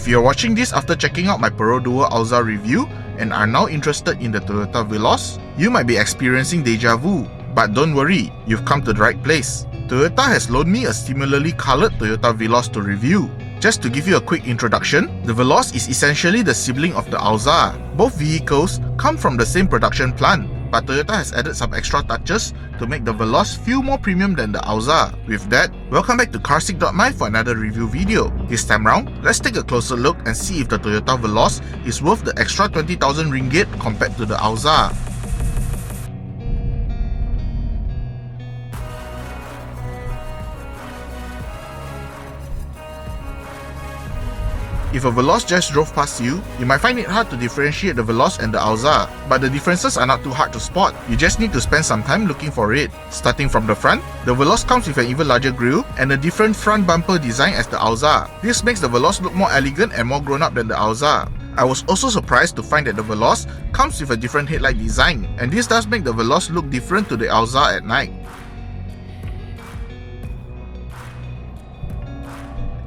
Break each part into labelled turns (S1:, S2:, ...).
S1: If you're watching this after checking out my Perodua Alza review and are now interested in the Toyota Veloz, you might be experiencing déjà vu. But don't worry, you've come to the right place. Toyota has loaned me a similarly colored Toyota Veloz to review. Just to give you a quick introduction, the Veloz is essentially the sibling of the Alza. Both vehicles come from the same production plant, but Toyota has added some extra touches to make the Veloz feel more premium than the Alza. With that, welcome back to Carsick.my for another review video. This time round, let's take a closer look and see if the Toyota Veloz is worth the extra 20,000 ringgit compared to the Alza. If a Veloz just drove past you, you might find it hard to differentiate the Veloz and the Alza, but the differences are not too hard to spot. You just need to spend some time looking for it. Starting from the front, the Veloz comes with an even larger grille and a different front bumper design as the Alza. This makes the Veloz look more elegant and more grown up than the Alza. I was also surprised to find that the Veloz comes with a different headlight design, and this does make the Veloz look different to the Alza at night.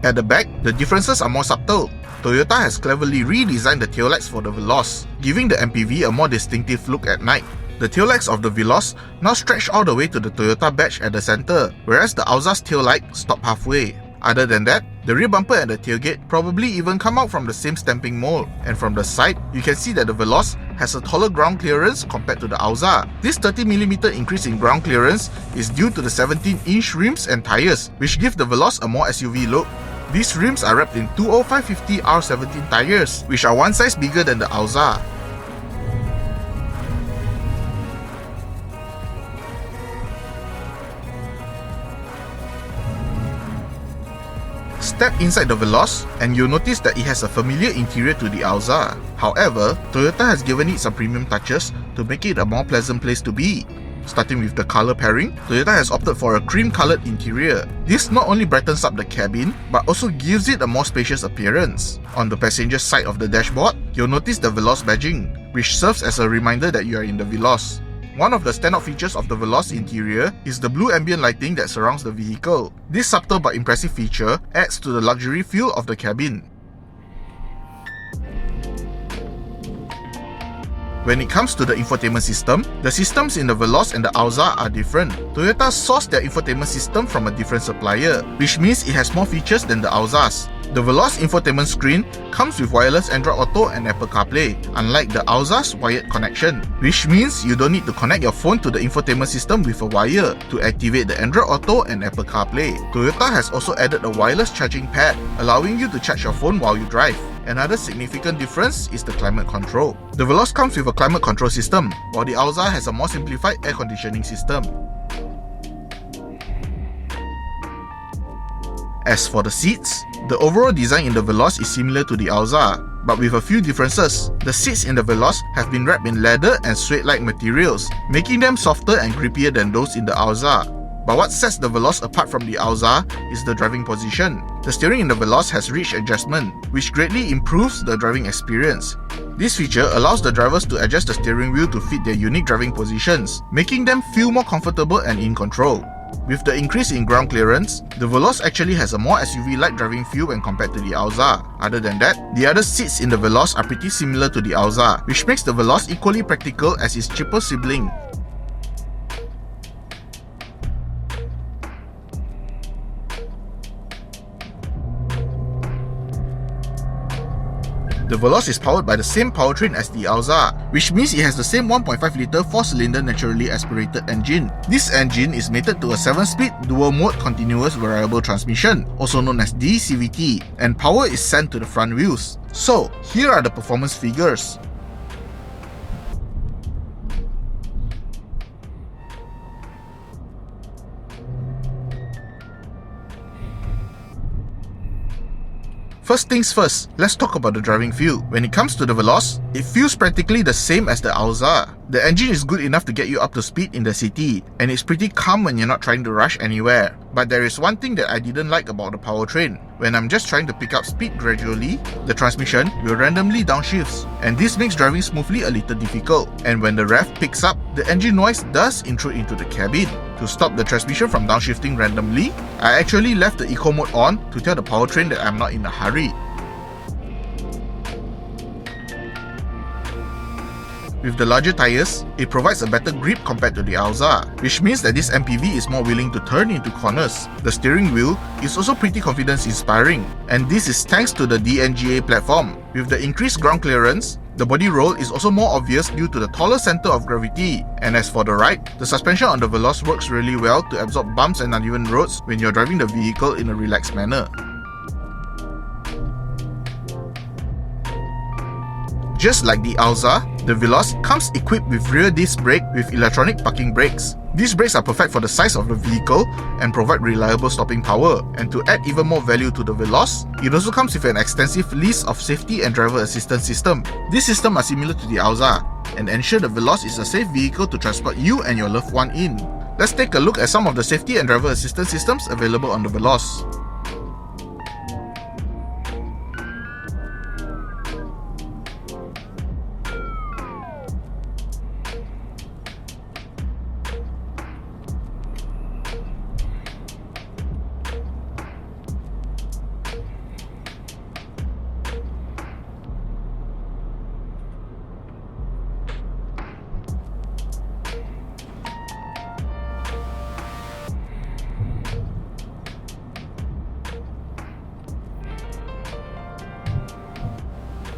S1: At the back, the differences are more subtle. Toyota has cleverly redesigned the taillights for the Veloz, giving the MPV a more distinctive look at night. The taillights of the Veloz now stretch all the way to the Toyota badge at the center, whereas the Alza's taillight stop halfway. Other than that, the rear bumper and the tailgate probably even come out from the same stamping mold, and from the side, you can see that the Veloz has a taller ground clearance compared to the Alza. This 30mm increase in ground clearance is due to the 17-inch rims and tires, which give the Veloz a more SUV look. These rims are wrapped in 205/50 R17 tires, which are one size bigger than the Alza. Step inside the Veloz and you'll notice that it has a familiar interior to the Alza. However, Toyota has given it some premium touches to make it a more pleasant place to be. Starting with the color pairing, Toyota has opted for a cream-colored interior. This not only brightens up the cabin, but also gives it a more spacious appearance. On the passenger side of the dashboard, you'll notice the Veloz badging, which serves as a reminder that you are in the Veloz. One of the standout features of the Veloz interior is the blue ambient lighting that surrounds the vehicle. This subtle but impressive feature adds to the luxury feel of the cabin. When it comes to the infotainment system, the systems in the Veloz and the Alza are different. Toyota sourced their infotainment system from a different supplier, which means it has more features than the Alza's. The Veloz infotainment screen comes with wireless Android Auto and Apple CarPlay, unlike the Alza's wired connection, which means you don't need to connect your phone to the infotainment system with a wire to activate the Android Auto and Apple CarPlay. Toyota has also added a wireless charging pad, allowing you to charge your phone while you drive. Another significant difference is the climate control. The Veloz comes with a climate control system, while the Alza has a more simplified air conditioning system. As for the seats, the overall design in the Veloz is similar to the Alza, but with a few differences. The seats in the Veloz have been wrapped in leather and suede-like materials, making them softer and grippier than those in the Alza. But what sets the Veloz apart from the Alza is the driving position. The steering in the Veloz has reach adjustment, which greatly improves the driving experience. This feature allows the drivers to adjust the steering wheel to fit their unique driving positions, making them feel more comfortable and in control. With the increase in ground clearance, the Veloz actually has a more SUV-like driving feel when compared to the Alza. Other than that, the other seats in the Veloz are pretty similar to the Alza, which makes the Veloz equally practical as its cheaper sibling. The Veloz is powered by the same powertrain as the Alza, which means it has the same 1.5-litre 4-cylinder naturally aspirated engine. This engine is mated to a 7-speed dual-mode continuous variable transmission, also known as DCVT, and power is sent to the front wheels. So, here are the performance figures. First things first, let's talk about the driving feel. When it comes to the Veloz, it feels practically the same as the Alza. The engine is good enough to get you up to speed in the city, and it's pretty calm when you're not trying to rush anywhere. But there is one thing that I didn't like about the powertrain. When I'm just trying to pick up speed gradually, the transmission will randomly downshifts, and this makes driving smoothly a little difficult. And when the rev picks up, the engine noise does intrude into the cabin. To stop the transmission from downshifting randomly, I actually left the eco mode on to tell the powertrain that I'm not in a hurry. With the larger tires, it provides a better grip compared to the Alza, which means that this MPV is more willing to turn into corners. The steering wheel is also pretty confidence-inspiring, and this is thanks to the DNGA platform. With the increased ground clearance, the body roll is also more obvious due to the taller center of gravity. And as for the ride, the suspension on the Veloz works really well to absorb bumps and uneven roads when you're driving the vehicle in a relaxed manner. Just like the Alza, the Veloz comes equipped with rear disc brake with electronic parking brakes. These brakes are perfect for the size of the vehicle and provide reliable stopping power. And to add even more value to the Veloz, it also comes with an extensive list of safety and driver assistance system. These systems are similar to the Alza and ensure the Veloz is a safe vehicle to transport you and your loved one in. Let's take a look at some of the safety and driver assistance systems available on the Veloz.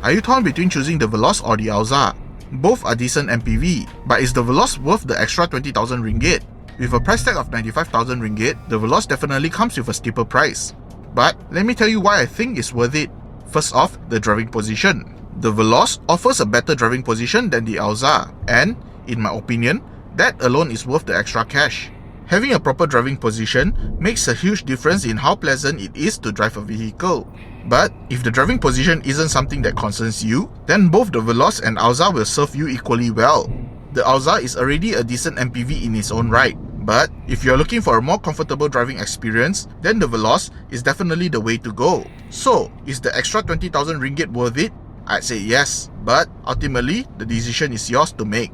S1: Are you torn between choosing the Veloz or the Alza? Both are decent MPV, but is the Veloz worth the extra 20,000 ringgit? With a price tag of 95,000 ringgit, the Veloz definitely comes with a steeper price. But let me tell you why I think it's worth it. First off, the driving position. The Veloz offers a better driving position than the Alza, and, in my opinion, that alone is worth the extra cash. Having a proper driving position makes a huge difference in how pleasant it is to drive a vehicle. But if the driving position isn't something that concerns you, then both the Veloz and Alza will serve you equally well. The Alza is already a decent MPV in its own right, but if you're looking for a more comfortable driving experience, then the Veloz is definitely the way to go. So, is the extra 20,000 ringgit worth it? I'd say yes, but ultimately, the decision is yours to make.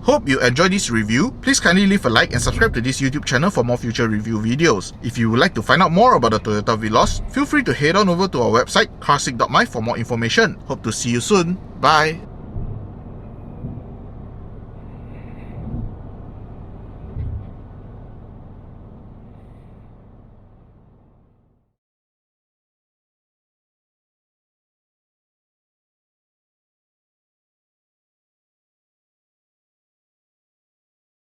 S1: Hope you enjoyed this review. Please kindly leave a like and subscribe to this YouTube channel for more future review videos. If you would like to find out more about the Toyota Veloz, feel free to head on over to our website carsick.my for more information. Hope to see you soon. Bye!